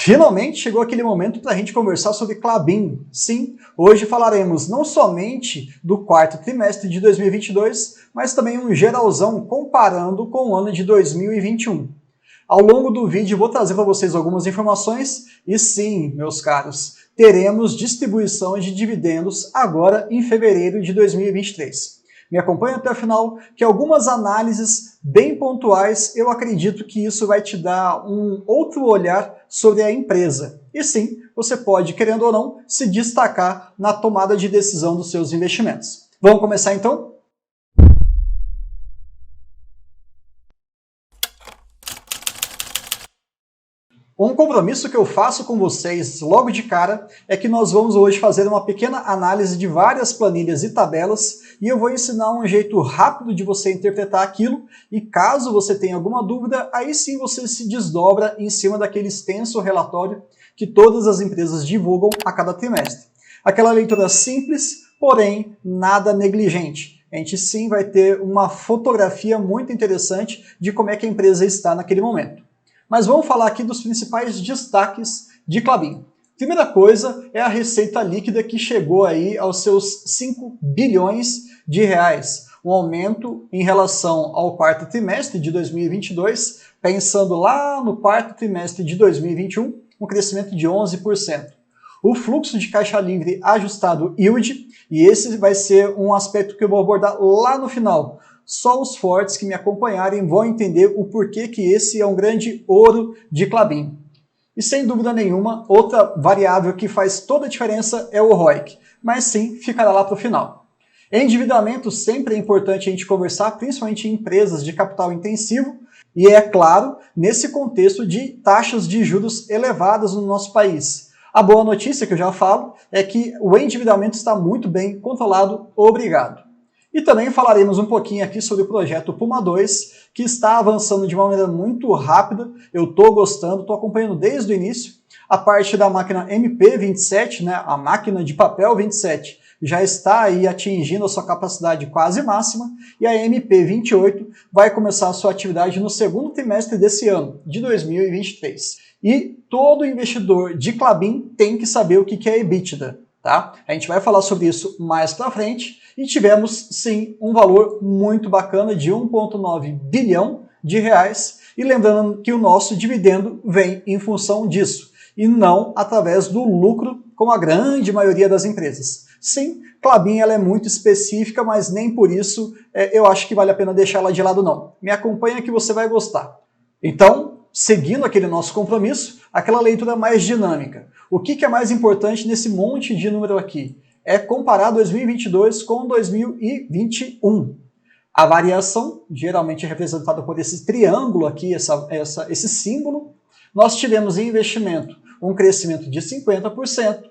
Finalmente chegou aquele momento para a gente conversar sobre Klabin. Sim, hoje falaremos não somente do quarto trimestre de 2022, mas também um geralzão comparando com o ano de 2021. Ao longo do vídeo vou trazer para vocês algumas informações e sim, meus caros, teremos distribuição de dividendos agora em fevereiro de 2023. Me acompanhe até o final, que algumas análises bem pontuais, eu acredito que isso vai te dar um outro olhar sobre a empresa. E sim, você pode, querendo ou não, se destacar na tomada de decisão dos seus investimentos. Vamos começar então? Um compromisso que eu faço com vocês logo de cara é que nós vamos hoje fazer uma pequena análise de várias planilhas e tabelas e eu vou ensinar um jeito rápido de você interpretar aquilo e caso você tenha alguma dúvida, aí sim você se desdobra em cima daquele extenso relatório que todas as empresas divulgam a cada trimestre. Aquela leitura simples, porém nada negligente. A gente sim vai ter uma fotografia muito interessante de como é que a empresa está naquele momento. Mas vamos falar aqui dos principais destaques de Klabin. Primeira coisa é a receita líquida que chegou aí aos seus 5 bilhões de reais, um aumento em relação ao quarto trimestre de 2022, pensando lá no quarto trimestre de 2021, um crescimento de 11%. O fluxo de caixa livre ajustado yield, e esse vai ser um aspecto que eu vou abordar lá no final. Só os fortes que me acompanharem vão entender o porquê que esse é um grande ouro de Klabin. E sem dúvida nenhuma, outra variável que faz toda a diferença é o ROIC, mas sim, ficará lá para o final. Endividamento sempre é importante a gente conversar, principalmente em empresas de capital intensivo, e é claro, nesse contexto de taxas de juros elevadas no nosso país. A boa notícia que eu já falo é que o endividamento está muito bem controlado, obrigado. E também falaremos um pouquinho aqui sobre o projeto Puma 2, que está avançando de uma maneira muito rápida, eu estou gostando, estou acompanhando desde o início, a parte da máquina MP27, né, a máquina de papel 27, já está aí atingindo a sua capacidade quase máxima, e a MP28 vai começar a sua atividade no segundo trimestre desse ano, de 2023. E todo investidor de Klabin tem que saber o que é EBITDA. Tá? A gente vai falar sobre isso mais para frente e tivemos sim um valor muito bacana de 1,9 bilhão de reais e lembrando que o nosso dividendo vem em função disso e não através do lucro como a grande maioria das empresas. Sim, Klabin ela é muito específica, mas nem por isso eu acho que vale a pena deixar ela de lado não. Me acompanha que você vai gostar. Então, seguindo aquele nosso compromisso, aquela leitura mais dinâmica. O que é mais importante nesse monte de número aqui? É comparar 2022 com 2021. A variação, geralmente representada por esse triângulo aqui, esse símbolo, nós tivemos em investimento um crescimento de 50%,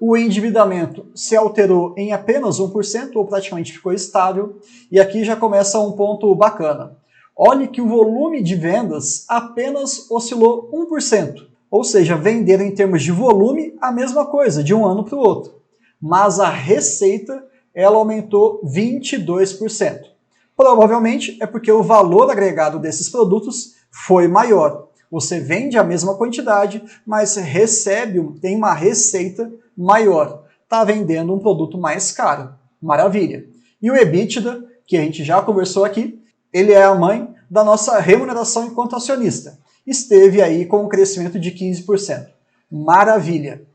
o endividamento se alterou em apenas 1%, ou praticamente ficou estável, e aqui já começa um ponto bacana. Olhe que o volume de vendas apenas oscilou 1%, ou seja, venderam em termos de volume a mesma coisa, de um ano para o outro. Mas a receita, ela aumentou 22%. Provavelmente é porque o valor agregado desses produtos foi maior. Você vende a mesma quantidade, mas tem uma receita maior. Está vendendo um produto mais caro. Maravilha. E o EBITDA, que a gente já conversou aqui, ele é a mãe da nossa remuneração enquanto acionista. Esteve aí com um crescimento de 15%. Maravilha!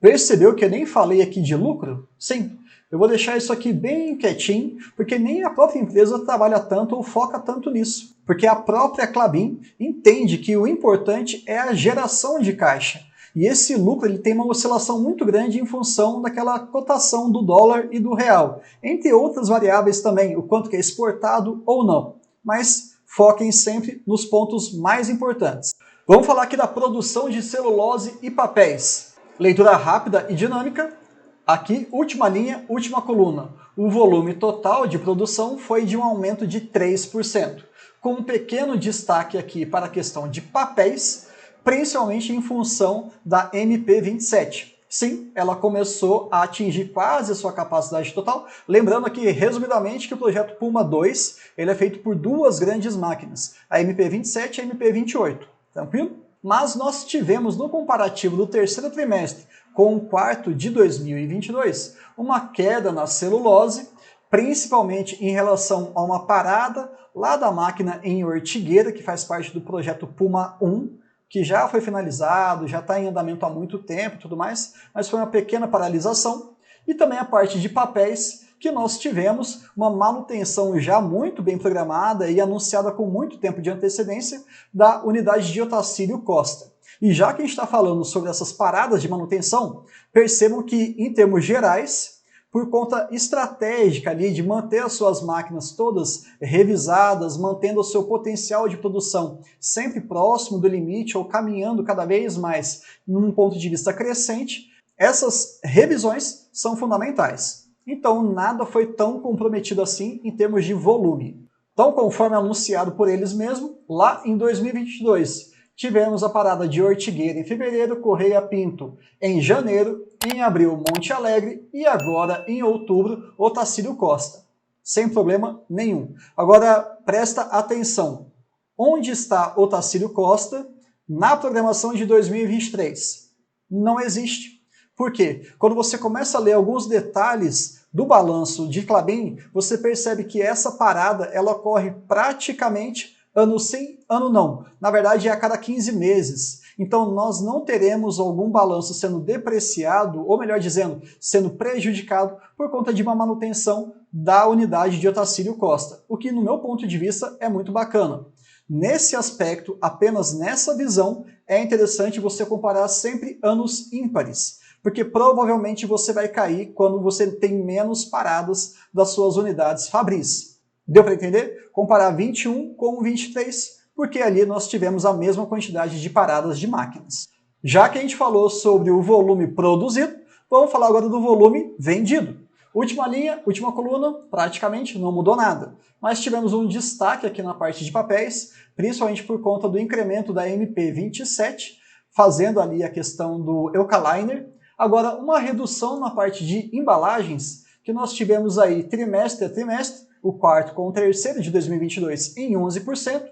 Percebeu que eu nem falei aqui de lucro? Sim, eu vou deixar isso aqui bem quietinho, porque nem a própria empresa trabalha tanto ou foca tanto nisso. Porque a própria Klabin entende que o importante é a geração de caixa. E esse lucro ele tem uma oscilação muito grande em função daquela cotação do dólar e do real. Entre outras variáveis também, o quanto que é exportado ou não. Mas foquem sempre nos pontos mais importantes. Vamos falar aqui da produção de celulose e papéis. Leitura rápida e dinâmica. Aqui, última linha, última coluna. O volume total de produção foi de um aumento de 3%, com um pequeno destaque aqui para a questão de papéis, principalmente em função da MP27. Sim, ela começou a atingir quase a sua capacidade total. Lembrando aqui, resumidamente, que o projeto Puma 2 ele é feito por duas grandes máquinas, a MP27 e a MP28. Tranquilo? mas nós tivemos no comparativo do terceiro trimestre com o quarto de 2022 uma queda na celulose, principalmente em relação a uma parada lá da máquina em Ortigueira, que faz parte do projeto Puma 1, que já foi finalizado, já está em andamento há muito tempo e tudo mais, mas foi uma pequena paralisação, e também a parte de papéis, que nós tivemos uma manutenção já muito bem programada e anunciada com muito tempo de antecedência da unidade de Otacílio Costa. E já que a gente está falando sobre essas paradas de manutenção, percebam que, em termos gerais, por conta estratégica ali de manter as suas máquinas todas revisadas, mantendo o seu potencial de produção sempre próximo do limite ou caminhando cada vez mais num ponto de vista crescente, essas revisões são fundamentais. Então nada foi tão comprometido assim em termos de volume. Então, conforme anunciado por eles mesmos, lá em 2022, tivemos a parada de Ortigueira em fevereiro, Correia Pinto em janeiro, em abril Monte Alegre e agora em outubro Otacílio Costa. Sem problema nenhum. Agora presta atenção, onde está Otacílio Costa na programação de 2023? Não existe. Por quê? Quando você começa a ler alguns detalhes do balanço de Klabin, você percebe que essa parada ela ocorre praticamente ano sim, ano não. Na verdade é a cada 15 meses. Então nós não teremos algum balanço sendo depreciado, ou melhor dizendo, sendo prejudicado por conta de uma manutenção da unidade de Otacílio Costa, o que no meu ponto de vista é muito bacana. Nesse aspecto, apenas nessa visão, é interessante você comparar sempre anos ímpares, porque provavelmente você vai cair quando você tem menos paradas das suas unidades fabris. Deu para entender? Comparar 21 com 23, porque ali nós tivemos a mesma quantidade de paradas de máquinas. Já que a gente falou sobre o volume produzido, vamos falar agora do volume vendido. Última linha, última coluna, praticamente não mudou nada. Mas tivemos um destaque aqui na parte de papéis, principalmente por conta do incremento da MP27, fazendo ali a questão do Eucaliner. Agora, uma redução na parte de embalagens, que nós tivemos aí trimestre a trimestre, o quarto com o terceiro de 2022 em 11%,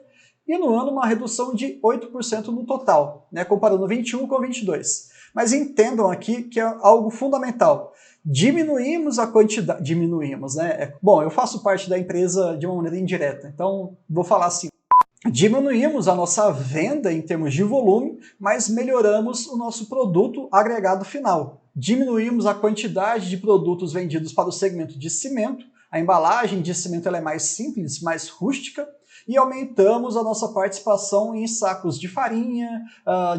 e no ano uma redução de 8% no total, né, comparando 21 com 22. Mas entendam aqui que é algo fundamental. Diminuímos a quantidade... Diminuímos, né? Bom, eu faço parte da empresa de uma maneira indireta, então vou falar assim. Diminuímos a nossa venda em termos de volume, mas melhoramos o nosso produto agregado final. Diminuímos a quantidade de produtos vendidos para o segmento de cimento, a embalagem de cimento ela é mais simples, mais rústica, e aumentamos a nossa participação em sacos de farinha,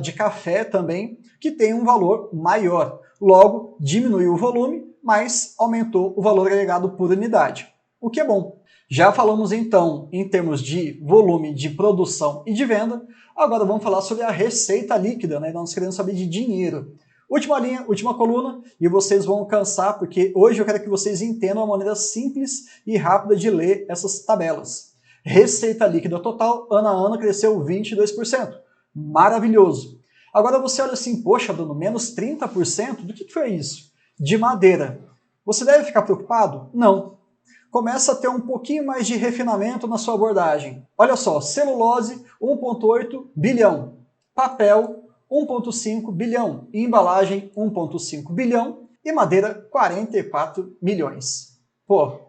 de café também, que tem um valor maior. Logo, diminuiu o volume, mas aumentou o valor agregado por unidade, o que é bom. Já falamos então em termos de volume de produção e de venda, agora vamos falar sobre a receita líquida, né? Nós queremos saber de dinheiro. Última linha, última coluna, e vocês vão cansar, porque hoje eu quero que vocês entendam a maneira simples e rápida de ler essas tabelas. Receita líquida total, ano a ano, cresceu 22%. Maravilhoso. Agora você olha assim, poxa, Bruno, menos 30%? Do que foi isso? De madeira. Você deve ficar preocupado? Não. Começa a ter um pouquinho mais de refinamento na sua abordagem. Olha só, celulose, 1,8 bilhão. Papel, 1,5 bilhão. E embalagem, 1,5 bilhão. E madeira, 44 milhões. Pô,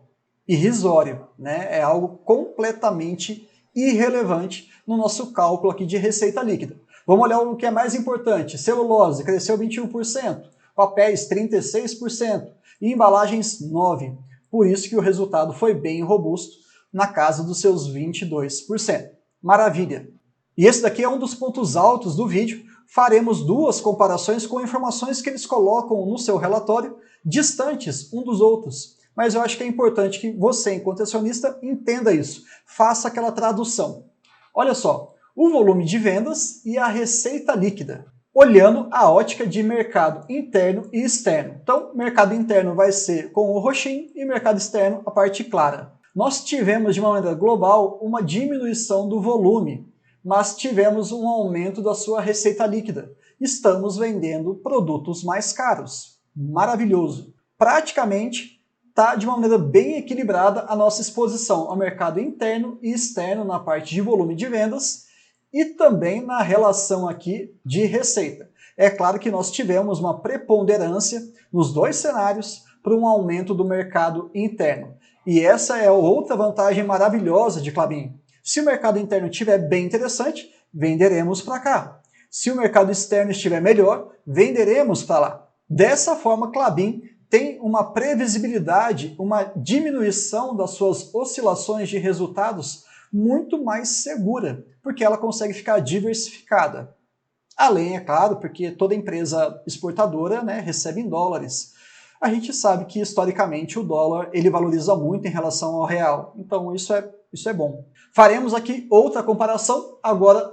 irrisório, né? É algo completamente irrelevante no nosso cálculo aqui de receita líquida. Vamos olhar o que é mais importante. Celulose cresceu 21%, papéis 36% e embalagens 9%. Por isso que o resultado foi bem robusto, na casa dos seus 22%. Maravilha! E esse daqui é um dos pontos altos do vídeo. Faremos duas comparações com informações que eles colocam no seu relatório, distantes um dos outros. Mas eu acho que é importante que você, enquanto acionista, entenda isso. Faça aquela tradução. Olha só, o volume de vendas e a receita líquida, olhando a ótica de mercado interno e externo. Então, mercado interno vai ser com o roxinho e mercado externo a parte clara. Nós tivemos, de uma maneira global, uma diminuição do volume, mas tivemos um aumento da sua receita líquida. Estamos vendendo produtos mais caros. Maravilhoso! Praticamente está de uma maneira bem equilibrada a nossa exposição ao mercado interno e externo na parte de volume de vendas e também na relação aqui de receita. É claro que nós tivemos uma preponderância nos dois cenários para um aumento do mercado interno. E essa é outra vantagem maravilhosa de Klabin. Se o mercado interno estiver bem interessante, venderemos para cá. Se o mercado externo estiver melhor, venderemos para lá. Dessa forma, Klabin tem uma previsibilidade, uma diminuição das suas oscilações de resultados muito mais segura, porque ela consegue ficar diversificada. Além, é claro, porque toda empresa exportadora, né, recebe em dólares. A gente sabe que, historicamente, o dólar ele valoriza muito em relação ao real. Então, isso é bom. Faremos aqui outra comparação, agora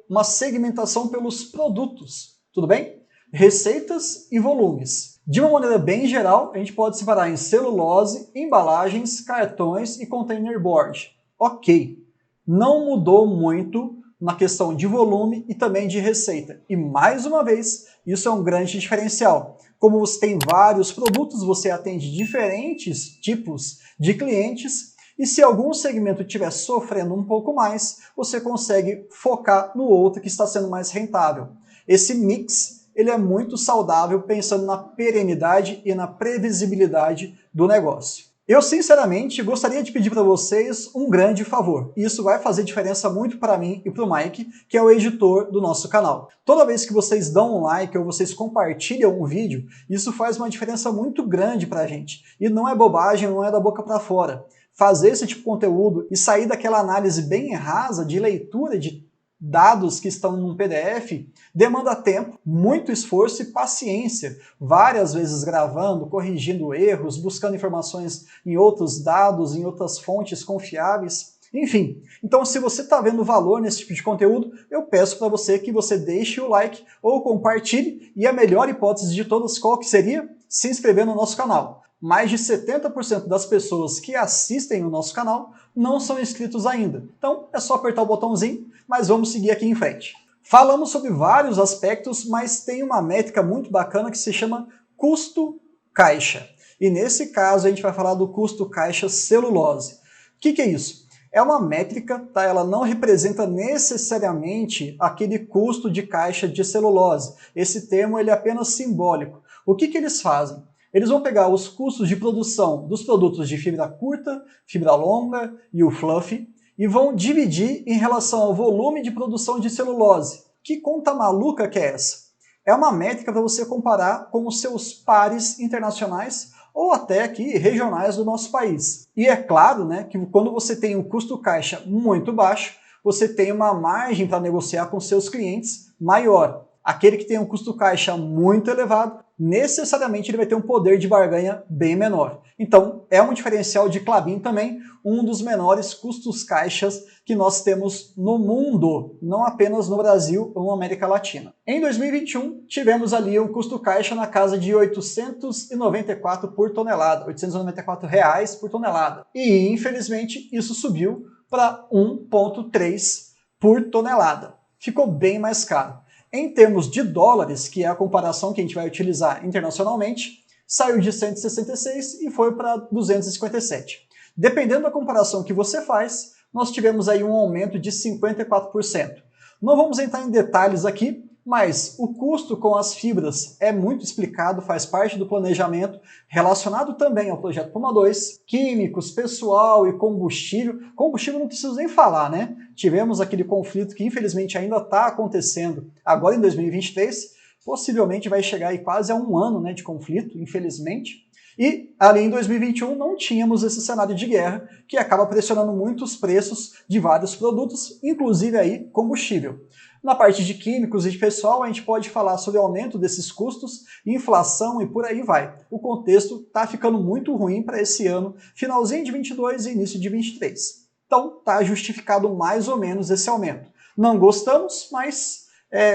uma segmentação pelos produtos. Tudo bem? Receitas e volumes. De uma maneira bem geral, a gente pode separar em celulose, embalagens, cartões e container board. Ok. Não mudou muito na questão de volume e também de receita. E mais uma vez, isso é um grande diferencial. Como você tem vários produtos, você atende diferentes tipos de clientes e se algum segmento estiver sofrendo um pouco mais, você consegue focar no outro que está sendo mais rentável. Esse mix ele é muito saudável pensando na perenidade e na previsibilidade do negócio. Eu, sinceramente, gostaria de pedir para vocês um grande favor. E isso vai fazer diferença muito para mim e para o Mike, que é o editor do nosso canal. Toda vez que vocês dão um like ou vocês compartilham um vídeo, isso faz uma diferença muito grande para a gente. E não é bobagem, não é da boca para fora. Fazer esse tipo de conteúdo e sair daquela análise bem rasa de leitura de dados que estão num PDF, demanda tempo, muito esforço e paciência, várias vezes gravando, corrigindo erros, buscando informações em outros dados, em outras fontes confiáveis, enfim. Então, se você está vendo valor nesse tipo de conteúdo, eu peço para você que você deixe o like ou compartilhe, e a melhor hipótese de todas, qual que seria? Se inscrever no nosso canal. Mais de 70% das pessoas que assistem o nosso canal não são inscritos ainda. Então, é só apertar o botãozinho, mas vamos seguir aqui em frente. Falamos sobre vários aspectos, mas tem uma métrica muito bacana que se chama custo caixa. E nesse caso, a gente vai falar do custo caixa celulose. O que é isso? É uma métrica, tá? Ela não representa necessariamente aquele custo de caixa de celulose. Esse termo ele é apenas simbólico. O que eles fazem? Eles vão pegar os custos de produção dos produtos de fibra curta, fibra longa e o fluff e vão dividir em relação ao volume de produção de celulose. Que conta maluca que é essa? É uma métrica para você comparar com os seus pares internacionais ou até aqui regionais do nosso país. E é claro, né, que quando você tem um custo caixa muito baixo, você tem uma margem para negociar com seus clientes maior. Aquele que tem um custo caixa muito elevado, necessariamente ele vai ter um poder de barganha bem menor. Então, é um diferencial de Klabin também, um dos menores custos caixas que nós temos no mundo, não apenas no Brasil ou na América Latina. Em 2021, tivemos ali um custo caixa na casa de 894 por tonelada, R$ 894 por tonelada. E, infelizmente, isso subiu para 1,3 por tonelada. Ficou bem mais caro. Em termos de dólares, que é a comparação que a gente vai utilizar internacionalmente, saiu de 166 e foi para 257. Dependendo da comparação que você faz, nós tivemos aí um aumento de 54%. Não vamos entrar em detalhes aqui, mas o custo com as fibras é muito explicado, faz parte do planejamento, relacionado também ao projeto Puma II, químicos, pessoal e combustível. Combustível não preciso nem falar, né? Tivemos aquele conflito que infelizmente ainda está acontecendo agora em 2023, possivelmente vai chegar aí quase a um ano, né, de conflito, infelizmente. E ali em 2021 não tínhamos esse cenário de guerra que acaba pressionando muito os preços de vários produtos, inclusive aí combustível. Na parte de químicos e de pessoal, a gente pode falar sobre o aumento desses custos, inflação e por aí vai. O contexto está ficando muito ruim para esse ano, finalzinho de 22 e início de 23. Então, está justificado mais ou menos esse aumento. Não gostamos, mas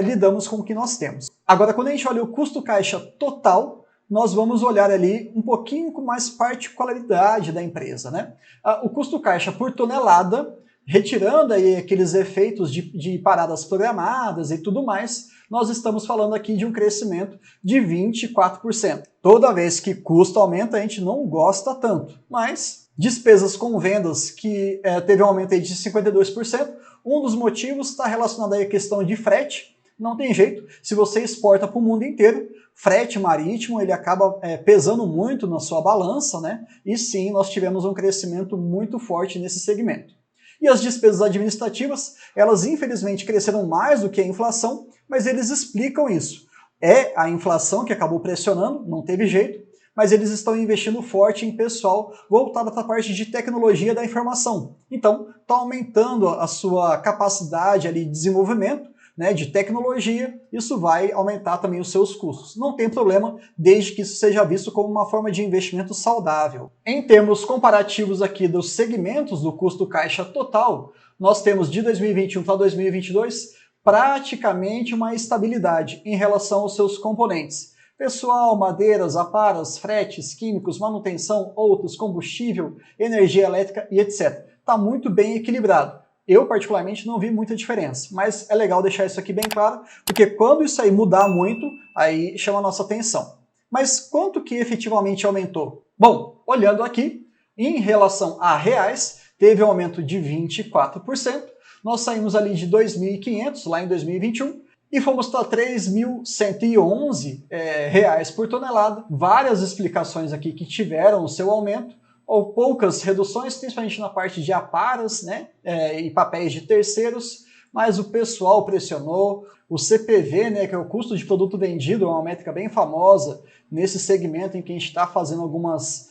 lidamos com o que nós temos. Agora, quando a gente olha o custo caixa total, nós vamos olhar ali um pouquinho com mais particularidade da empresa, né? O custo caixa por tonelada, retirando aí aqueles efeitos de paradas programadas e tudo mais, nós estamos falando aqui de um crescimento de 24%. Toda vez que custo aumenta, a gente não gosta tanto, mas despesas com vendas que teve um aumento aí de 52%, Um dos motivos está relacionado aí à questão de frete. Não tem jeito, se você exporta para o mundo inteiro, frete marítimo ele acaba pesando muito na sua balança, né? E sim, nós tivemos um crescimento muito forte nesse segmento. E as despesas administrativas, elas infelizmente cresceram mais do que a inflação, mas eles explicam isso. É a inflação que acabou pressionando, não teve jeito, mas eles estão investindo forte em pessoal voltado para a parte de tecnologia da informação. Então, está aumentando a sua capacidade ali de desenvolvimento, né, de tecnologia, isso vai aumentar também os seus custos. Não tem problema, desde que isso seja visto como uma forma de investimento saudável. Em termos comparativos aqui dos segmentos do custo caixa total, nós temos de 2021 para 2022 praticamente uma estabilidade em relação aos seus componentes. Pessoal, madeiras, aparas, fretes, químicos, manutenção, outros, combustível, energia elétrica e etc. Está muito bem equilibrado. Eu, particularmente, não vi muita diferença, mas é legal deixar isso aqui bem claro, porque quando isso aí mudar muito, aí chama a nossa atenção. Mas quanto que efetivamente aumentou? Bom, olhando aqui, em relação a reais, teve um aumento de 24%, nós saímos ali de 2.500 lá em 2021, e fomos para 3.111 reais por tonelada. Várias explicações aqui que tiveram o seu aumento, ou poucas reduções, principalmente na parte de aparas, né, e papéis de terceiros, mas o pessoal pressionou, o CPV, né, que é o custo de produto vendido, é uma métrica bem famosa nesse segmento em que a gente está fazendo algumas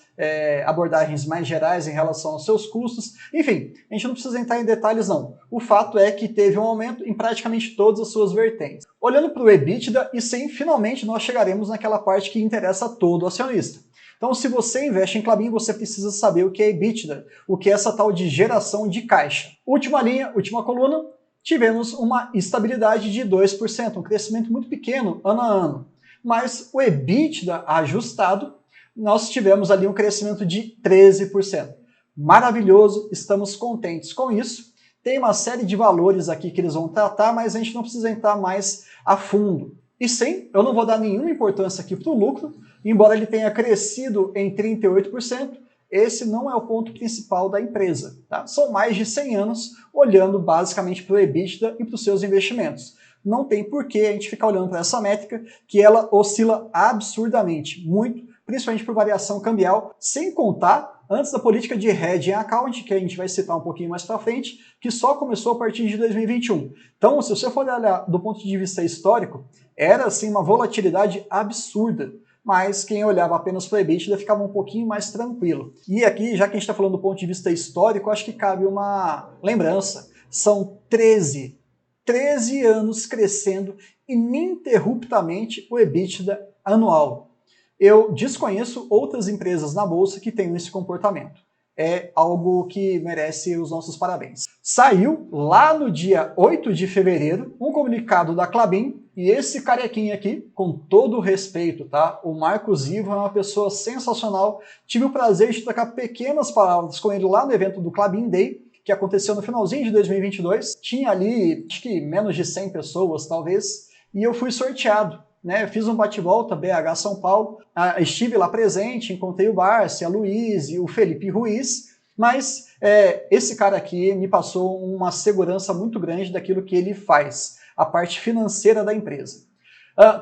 abordagens mais gerais em relação aos seus custos. Enfim, a gente não precisa entrar em detalhes não. O fato é que teve um aumento em praticamente todas as suas vertentes. Olhando para o EBITDA, e sim, finalmente nós chegaremos naquela parte que interessa a todo acionista. Então, se você investe em Klabin, você precisa saber o que é EBITDA, o que é essa tal de geração de caixa. Última linha, última coluna, tivemos uma estabilidade de 2%, um crescimento muito pequeno ano a ano. Mas o EBITDA ajustado, nós tivemos ali um crescimento de 13%. Maravilhoso, estamos contentes com isso. Tem uma série de valores aqui que eles vão tratar, mas a gente não precisa entrar mais a fundo. E sim, eu não vou dar nenhuma importância aqui para o lucro, embora ele tenha crescido em 38%, esse não é o ponto principal da empresa. Tá? São mais de 100 anos olhando basicamente para o EBITDA e para os seus investimentos. Não tem por que a gente ficar olhando para essa métrica, que ela oscila absurdamente, muito, principalmente por variação cambial, sem contar antes da política de hedging account, que a gente vai citar um pouquinho mais para frente, que só começou a partir de 2021. Então, se você for olhar do ponto de vista histórico, era assim uma volatilidade absurda, mas quem olhava apenas para o EBITDA ficava um pouquinho mais tranquilo. E aqui, já que a gente está falando do ponto de vista histórico, acho que cabe uma lembrança. São 13 anos crescendo ininterruptamente o EBITDA anual. Eu desconheço outras empresas na Bolsa que tenham esse comportamento. É algo que merece os nossos parabéns. Saiu lá no dia 8 de fevereiro um comunicado da Klabin, e esse carequinha aqui, com todo o respeito, tá? O Marcos Ivo é uma pessoa sensacional. Tive o prazer de trocar pequenas palavras com ele lá no evento do Klabin Day, que aconteceu no finalzinho de 2022. Tinha ali, acho que menos de 100 pessoas, talvez, e eu fui sorteado. Né, fiz um bate-volta, BH São Paulo, estive lá presente, encontrei o Barsi, a Luiz e o Felipe Ruiz, mas esse cara aqui me passou uma segurança muito grande daquilo que ele faz, a parte financeira da empresa.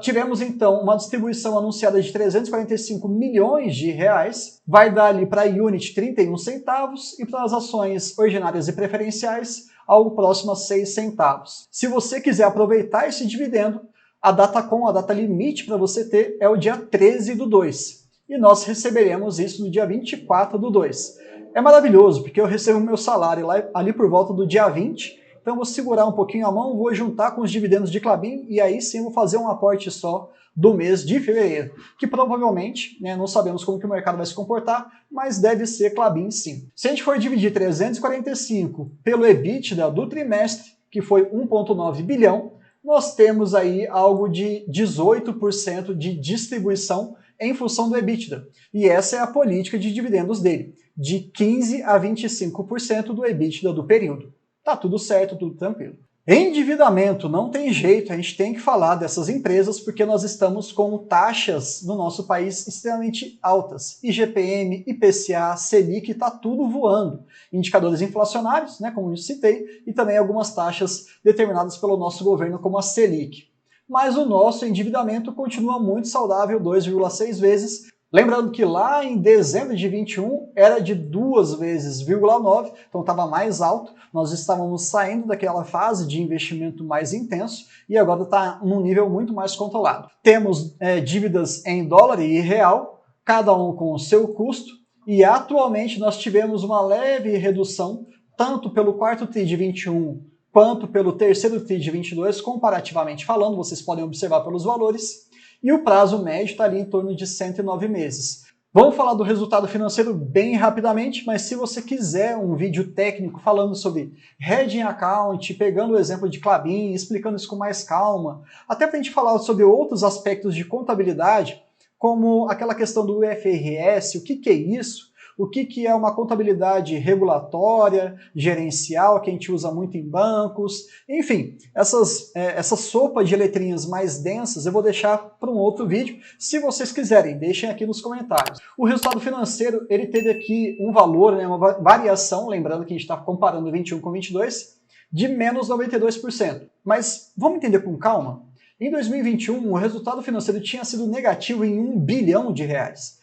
Tivemos então uma distribuição anunciada de 345 milhões de reais, vai dar ali para a Unit 31 centavos e para as ações ordinárias e preferenciais algo próximo a 6 centavos. Se você quiser aproveitar esse dividendo, a data limite para você ter é o dia 13/2. E nós receberemos isso no dia 24/2. É maravilhoso, porque eu recebo meu salário lá, ali por volta do dia 20, então vou segurar um pouquinho a mão, vou juntar com os dividendos de Klabin e aí sim vou fazer um aporte só do mês de fevereiro, que provavelmente, né, não sabemos como que o mercado vai se comportar, mas deve ser Klabin sim. Se a gente for dividir 345 pelo EBITDA do trimestre, que foi 1,9 bilhão, nós temos aí algo de 18% de distribuição em função do EBITDA. E essa é a política de dividendos dele, de 15% a 25% do EBITDA do período. Tá tudo certo, tudo tranquilo. Endividamento, não tem jeito, a gente tem que falar dessas empresas porque nós estamos com taxas no nosso país extremamente altas. IGPM, IPCA, Selic, está tudo voando. Indicadores inflacionários, né, como eu citei, e também algumas taxas determinadas pelo nosso governo, como a Selic. Mas o nosso endividamento continua muito saudável, 2,6 vezes. Lembrando que lá em dezembro de 21 era de 2 vezes, 0,9, então estava mais alto. Nós estávamos saindo daquela fase de investimento mais intenso e agora está num nível muito mais controlado. Temos dívidas em dólar e real, cada um com o seu custo, e atualmente nós tivemos uma leve redução, tanto pelo quarto TRI de 21 quanto pelo terceiro TRI de 22, comparativamente falando, vocês podem observar pelos valores. E o prazo médio está ali em torno de 109 meses. Vamos falar do resultado financeiro bem rapidamente, mas se você quiser um vídeo técnico falando sobre Hedging Account, pegando o exemplo de Klabin, explicando isso com mais calma, até para a gente falar sobre outros aspectos de contabilidade, como aquela questão do IFRS, o que é isso? O que é uma contabilidade regulatória, gerencial, que a gente usa muito em bancos, enfim, essa sopa de letrinhas mais densas eu vou deixar para um outro vídeo, se vocês quiserem, deixem aqui nos comentários. O resultado financeiro, ele teve aqui um valor, né, uma variação, lembrando que a gente está comparando 21 com 22, de menos 92%. Mas vamos entender com calma? Em 2021, o resultado financeiro tinha sido negativo em 1 bilhão de reais.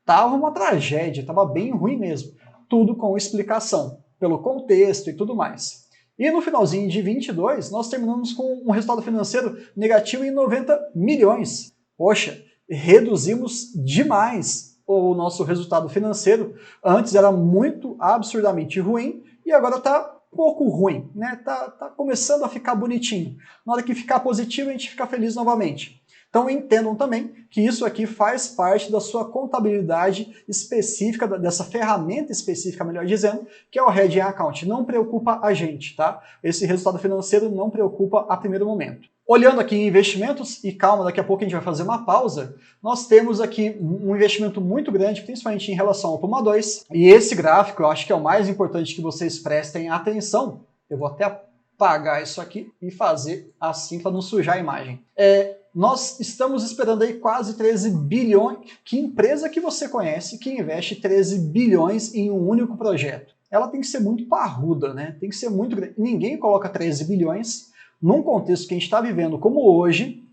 Tava uma tragédia, estava bem ruim mesmo. Tudo com explicação, pelo contexto e tudo mais. E no finalzinho de 22, nós terminamos com um resultado financeiro negativo em 90 milhões. Poxa, reduzimos demais o nosso resultado financeiro. Antes era muito absurdamente ruim e agora está pouco ruim, né? Tá começando a ficar bonitinho. Na hora que ficar positivo, a gente fica feliz novamente. Então entendam também que isso aqui faz parte da sua contabilidade específica, dessa ferramenta específica, melhor dizendo, que é o Hedging Account. Não preocupa a gente, tá? Esse resultado financeiro não preocupa a primeiro momento. Olhando aqui em investimentos, e calma, daqui a pouco a gente vai fazer uma pausa, nós temos aqui um investimento muito grande, principalmente em relação ao Puma 2, e esse gráfico eu acho que é o mais importante que vocês prestem atenção. Eu vou até apagar isso aqui e fazer assim para não sujar a imagem. Nós estamos esperando aí quase 13 bilhões. Que empresa que você conhece que investe 13 bilhões em um único projeto? Ela tem que ser muito parruda, né? Tem que ser muito grande. Ninguém coloca 13 bilhões num contexto que a gente está vivendo como hoje,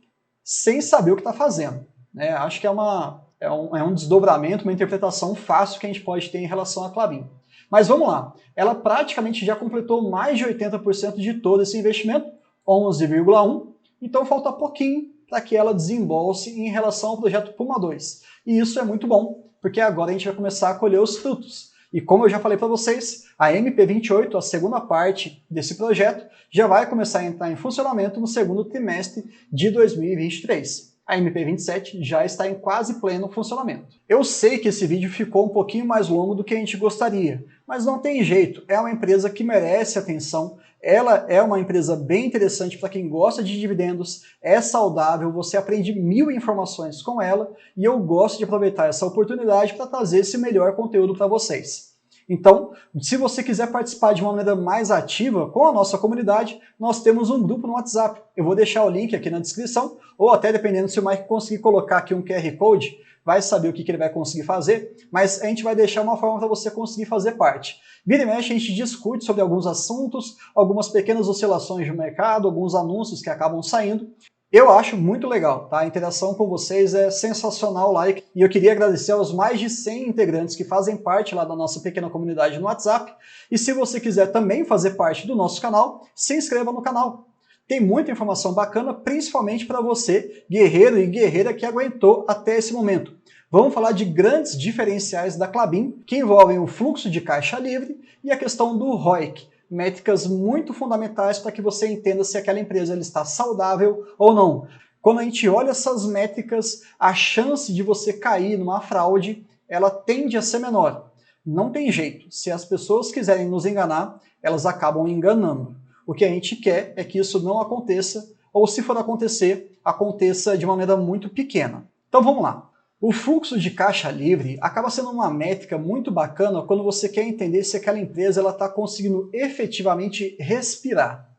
sem saber o que está fazendo. Né? Acho que é um desdobramento, uma interpretação fácil que a gente pode ter em relação à Klabin. Mas vamos lá. Ela praticamente já completou mais de 80% de todo esse investimento, 11,1%. Então falta pouquinho para que ela desembolse em relação ao projeto Puma 2. E isso é muito bom, porque agora a gente vai começar a colher os frutos. E como eu já falei para vocês, a MP28, a segunda parte desse projeto, já vai começar a entrar em funcionamento no segundo trimestre de 2023. A MP27 já está em quase pleno funcionamento. Eu sei que esse vídeo ficou um pouquinho mais longo do que a gente gostaria, mas não tem jeito, é uma empresa que merece atenção. Ela é uma empresa bem interessante para quem gosta de dividendos, é saudável, você aprende 1000 informações com ela e eu gosto de aproveitar essa oportunidade para trazer esse melhor conteúdo para vocês. Então, se você quiser participar de uma maneira mais ativa com a nossa comunidade, nós temos um grupo no WhatsApp. Eu vou deixar o link aqui na descrição, ou até dependendo se o Mike conseguir colocar aqui um QR Code, vai saber o que ele vai conseguir fazer, mas a gente vai deixar uma forma para você conseguir fazer parte. Vira e mexe, a gente discute sobre alguns assuntos, algumas pequenas oscilações de mercado, alguns anúncios que acabam saindo. Eu acho muito legal, tá? A interação com vocês é sensacional lá e eu queria agradecer aos mais de 100 integrantes que fazem parte lá da nossa pequena comunidade no WhatsApp. E se você quiser também fazer parte do nosso canal, se inscreva no canal. Tem muita informação bacana, principalmente para você, guerreiro e guerreira que aguentou até esse momento. Vamos falar de grandes diferenciais da Klabin, que envolvem o fluxo de caixa livre e a questão do ROIC, métricas muito fundamentais para que você entenda se aquela empresa ela está saudável ou não. Quando a gente olha essas métricas, a chance de você cair numa fraude, ela tende a ser menor. Não tem jeito, se as pessoas quiserem nos enganar, elas acabam enganando. O que a gente quer é que isso não aconteça, ou se for acontecer, aconteça de maneira muito pequena. Então vamos lá. O fluxo de caixa livre acaba sendo uma métrica muito bacana quando você quer entender se aquela empresa está conseguindo efetivamente respirar.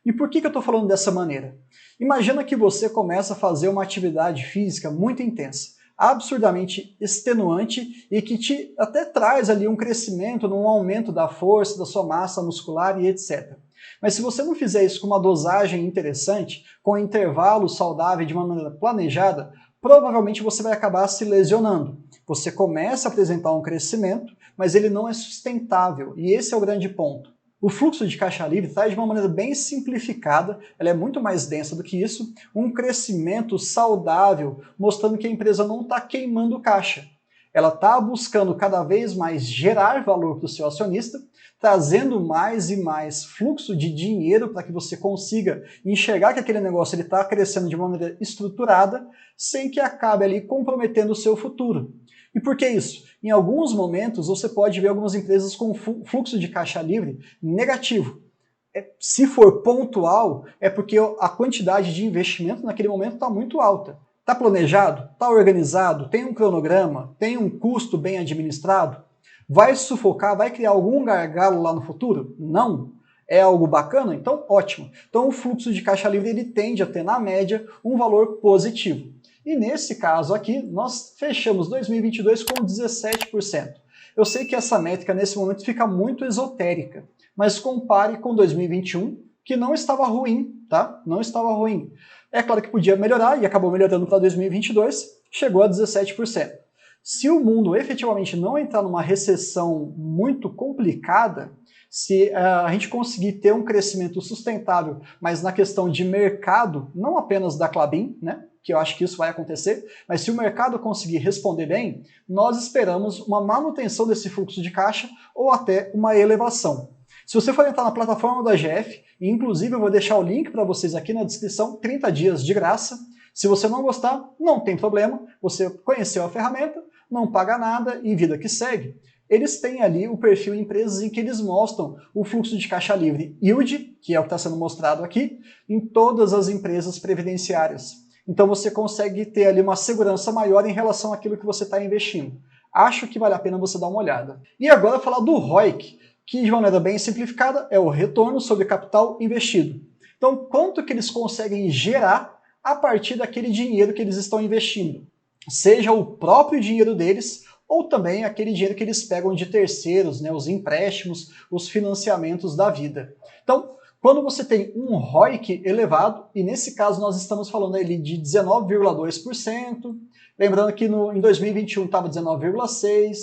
E por que eu estou falando dessa maneira? Imagina que você começa a fazer uma atividade física muito intensa, absurdamente extenuante e que te até traz ali um crescimento, um aumento da força, da sua massa muscular e etc. Mas se você não fizer isso com uma dosagem interessante, com um intervalo saudável de uma maneira planejada, provavelmente você vai acabar se lesionando. Você começa a apresentar um crescimento, mas ele não é sustentável, e esse é o grande ponto. O fluxo de caixa livre traz de uma maneira bem simplificada, ela é muito mais densa do que isso, um crescimento saudável, mostrando que a empresa não está queimando caixa. Ela está buscando cada vez mais gerar valor para o seu acionista, trazendo mais e mais fluxo de dinheiro para que você consiga enxergar que aquele negócio está crescendo de uma maneira estruturada, sem que acabe ali comprometendo o seu futuro. E por que isso? Em alguns momentos você pode ver algumas empresas com fluxo de caixa livre negativo. Se for pontual, é porque a quantidade de investimento naquele momento está muito alta. Está planejado? Está organizado? Tem um cronograma? Tem um custo bem administrado? Vai sufocar? Vai criar algum gargalo lá no futuro? Não. É algo bacana? Então, ótimo. Então, o fluxo de caixa livre ele tende a ter, na média, um valor positivo. E nesse caso aqui, nós fechamos 2022 com 17%. Eu sei que essa métrica nesse momento fica muito esotérica, mas compare com 2021, que não estava ruim, tá? Não estava ruim. É claro que podia melhorar e acabou melhorando para 2022, chegou a 17%. Se o mundo efetivamente não entrar numa recessão muito complicada, se a gente conseguir ter um crescimento sustentável, mas na questão de mercado, não apenas da Klabin, né? Que eu acho que isso vai acontecer, mas se o mercado conseguir responder bem, nós esperamos uma manutenção desse fluxo de caixa ou até uma elevação. Se você for entrar na plataforma da AGF, e inclusive eu vou deixar o link para vocês aqui na descrição, 30 dias de graça. Se você não gostar, não tem problema, você conheceu a ferramenta, não paga nada e vida que segue. Eles têm ali o perfil empresas em que eles mostram o fluxo de caixa livre yield, que é o que está sendo mostrado aqui, em todas as empresas previdenciárias. Então você consegue ter ali uma segurança maior em relação àquilo que você está investindo. Acho que vale a pena você dar uma olhada. E agora falar do ROIC, que de maneira bem simplificada é o retorno sobre capital investido. Então quanto que eles conseguem gerar a partir daquele dinheiro que eles estão investindo? Seja o próprio dinheiro deles ou também aquele dinheiro que eles pegam de terceiros, né, os empréstimos, os financiamentos da vida. Então, quando você tem um ROIC elevado, e nesse caso nós estamos falando ali de 19,2%, lembrando que em 2021 estava 19,6%,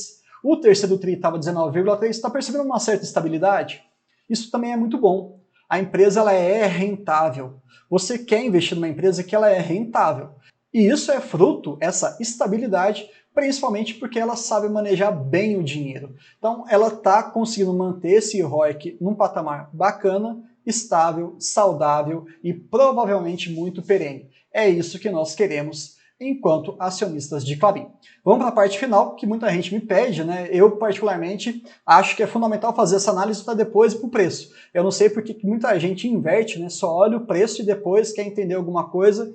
o terceiro TRI estava 19,3%, está percebendo uma certa estabilidade? Isso também é muito bom. A empresa ela é rentável. Você quer investir numa empresa que ela é rentável. E isso é fruto, essa estabilidade, principalmente porque ela sabe manejar bem o dinheiro. Então ela está conseguindo manter esse ROIC num patamar bacana, estável, saudável e provavelmente muito perene. É isso que nós queremos enquanto acionistas de Klabin. Vamos para a parte final, que muita gente me pede, né? Eu, particularmente, acho que é fundamental fazer essa análise para depois ir para o preço. Eu não sei porque muita gente inverte, né? Só olha o preço e depois quer entender alguma coisa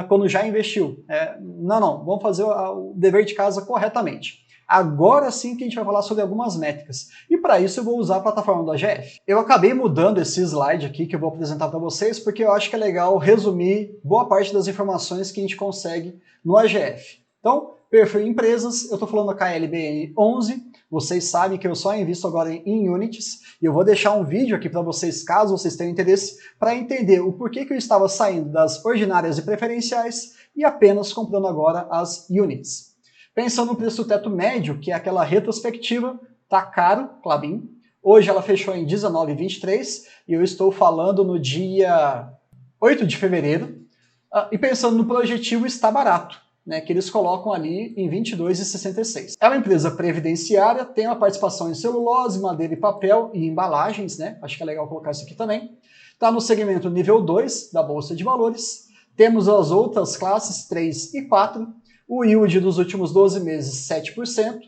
quando já investiu. Não, vamos fazer o dever de casa corretamente. Agora sim que a gente vai falar sobre algumas métricas. E para isso eu vou usar a plataforma do AGF. Eu acabei mudando esse slide aqui que eu vou apresentar para vocês, porque eu acho que é legal resumir boa parte das informações que a gente consegue no AGF. Então, perfil empresas, eu estou falando da KLBN 11, vocês sabem que eu só invisto agora em Units, e eu vou deixar um vídeo aqui para vocês, caso vocês tenham interesse, para entender o porquê que eu estava saindo das ordinárias e preferenciais e apenas comprando agora as Units. Pensando no preço do teto médio, que é aquela retrospectiva, tá caro, Klabin. Hoje ela fechou em 19,23 e eu estou falando no dia 8 de fevereiro. E pensando no projetivo, está barato, né, que eles colocam ali em 22,66. É uma empresa previdenciária, tem uma participação em celulose, madeira e papel e embalagens, né? Acho que é legal colocar isso aqui também. Está no segmento nível 2 da Bolsa de Valores. Temos as outras classes 3 e 4. O yield dos últimos 12 meses, 7%.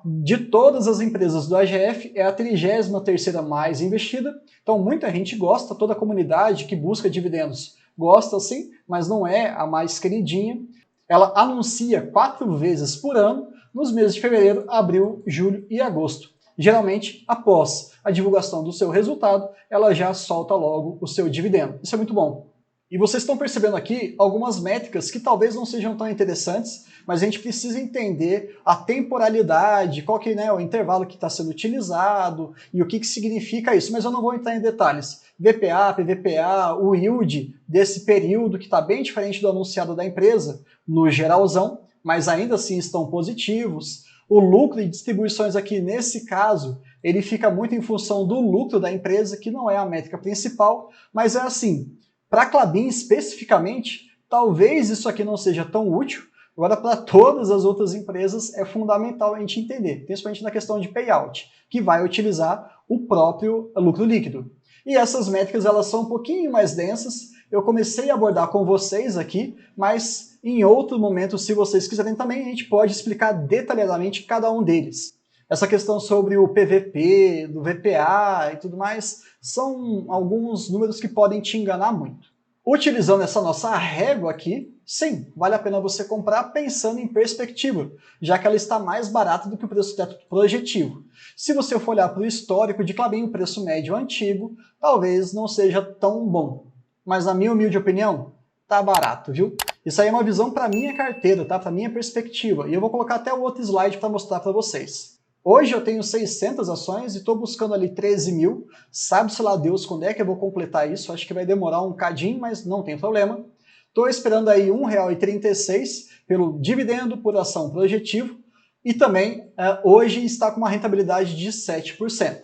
De todas as empresas do AGF, é a 33ª mais investida. Então muita gente gosta, toda a comunidade que busca dividendos gosta sim, mas não é a mais queridinha. Ela anuncia 4 vezes por ano, nos meses de fevereiro, abril, julho e agosto. Geralmente, após a divulgação do seu resultado, ela já solta logo o seu dividendo. Isso é muito bom. E vocês estão percebendo aqui algumas métricas que talvez não sejam tão interessantes, mas a gente precisa entender a temporalidade, qual que é o intervalo que está sendo utilizado e o que significa isso. Mas eu não vou entrar em detalhes. VPA, PVPA, o yield desse período que está bem diferente do anunciado da empresa, no geralzão, mas ainda assim estão positivos. O lucro e distribuições aqui, nesse caso, ele fica muito em função do lucro da empresa, que não é a métrica principal, mas é assim. Para a Klabin especificamente, talvez isso aqui não seja tão útil, agora para todas as outras empresas é fundamental a gente entender, principalmente na questão de payout, que vai utilizar o próprio lucro líquido. E essas métricas elas são um pouquinho mais densas, eu comecei a abordar com vocês aqui, mas em outro momento, se vocês quiserem também, a gente pode explicar detalhadamente cada um deles. Essa questão sobre o PVP, do VPA e tudo mais, são alguns números que podem te enganar muito. Utilizando essa nossa régua aqui, sim, vale a pena você comprar pensando em perspectiva, já que ela está mais barata do que o preço teto projetivo. Se você for olhar para o histórico de Klabin, o preço médio antigo, talvez não seja tão bom. Mas na minha humilde opinião, tá barato, viu? Isso aí é uma visão para minha carteira, tá? Para minha perspectiva. E eu vou colocar até o outro slide para mostrar para vocês. Hoje eu tenho 600 ações e estou buscando ali 13 mil. Sabe-se lá Deus quando é que eu vou completar isso. Acho que vai demorar um cadinho, mas não tem problema. Estou esperando aí R$ 1,36 pelo dividendo por ação projetivo. E também hoje está com uma rentabilidade de 7%.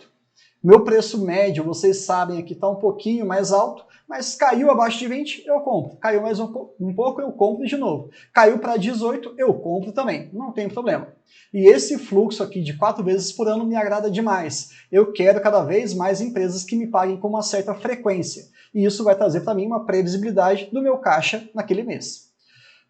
Meu preço médio, vocês sabem aqui, está um pouquinho mais alto, mas caiu abaixo de 20, eu compro. Caiu mais um pouco, eu compro de novo. Caiu para 18, eu compro também. Não tem problema. E esse fluxo aqui de 4 vezes por ano me agrada demais. Eu quero cada vez mais empresas que me paguem com uma certa frequência. E isso vai trazer para mim uma previsibilidade do meu caixa naquele mês.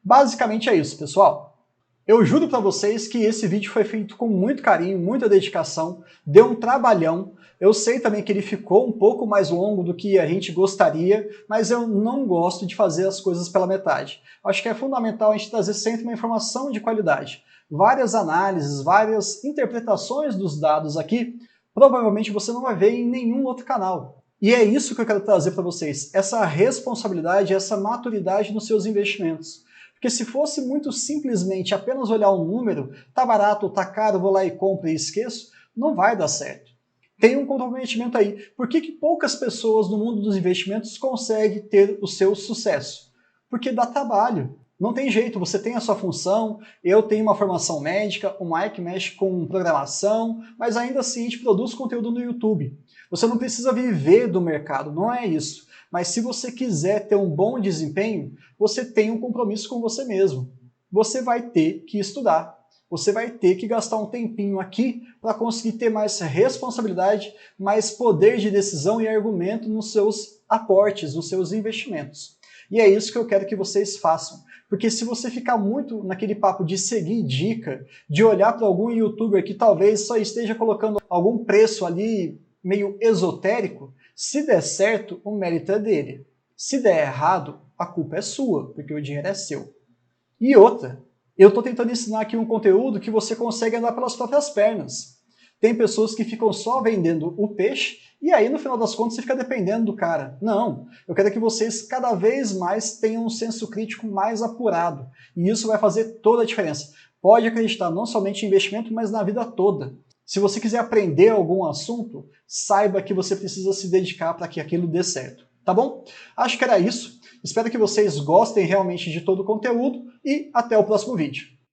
Basicamente é isso, pessoal. Eu juro para vocês que esse vídeo foi feito com muito carinho, muita dedicação, deu um trabalhão. Eu sei também que ele ficou um pouco mais longo do que a gente gostaria, mas eu não gosto de fazer as coisas pela metade. Acho que é fundamental a gente trazer sempre uma informação de qualidade. Várias análises, várias interpretações dos dados aqui, provavelmente você não vai ver em nenhum outro canal. E é isso que eu quero trazer para vocês, essa responsabilidade, essa maturidade nos seus investimentos. Porque se fosse muito simplesmente apenas olhar um número, tá barato, tá caro, vou lá e compro e esqueço, não vai dar certo. Tem um comprometimento aí. Por que poucas pessoas no mundo dos investimentos conseguem ter o seu sucesso? Porque dá trabalho. Não tem jeito, você tem a sua função, eu tenho uma formação médica, o Mike mexe com programação, mas ainda assim a gente produz conteúdo no YouTube. Você não precisa viver do mercado, não é isso. Mas se você quiser ter um bom desempenho, você tem um compromisso com você mesmo. Você vai ter que estudar. Você vai ter que gastar um tempinho aqui para conseguir ter mais responsabilidade, mais poder de decisão e argumento nos seus aportes, nos seus investimentos. E é isso que eu quero que vocês façam. Porque se você ficar muito naquele papo de seguir dica, de olhar para algum youtuber que talvez só esteja colocando algum preço ali meio esotérico, se der certo, o mérito é dele. Se der errado, a culpa é sua, porque o dinheiro é seu. E outra, eu estou tentando ensinar aqui um conteúdo que você consegue andar pelas próprias pernas. Tem pessoas que ficam só vendendo o peixe e aí no final das contas você fica dependendo do cara. Não, eu quero que vocês cada vez mais tenham um senso crítico mais apurado. E isso vai fazer toda a diferença. Pode acreditar não somente em investimento, mas na vida toda. Se você quiser aprender algum assunto, saiba que você precisa se dedicar para que aquilo dê certo. Tá bom? Acho que era isso. Espero que vocês gostem realmente de todo o conteúdo e até o próximo vídeo.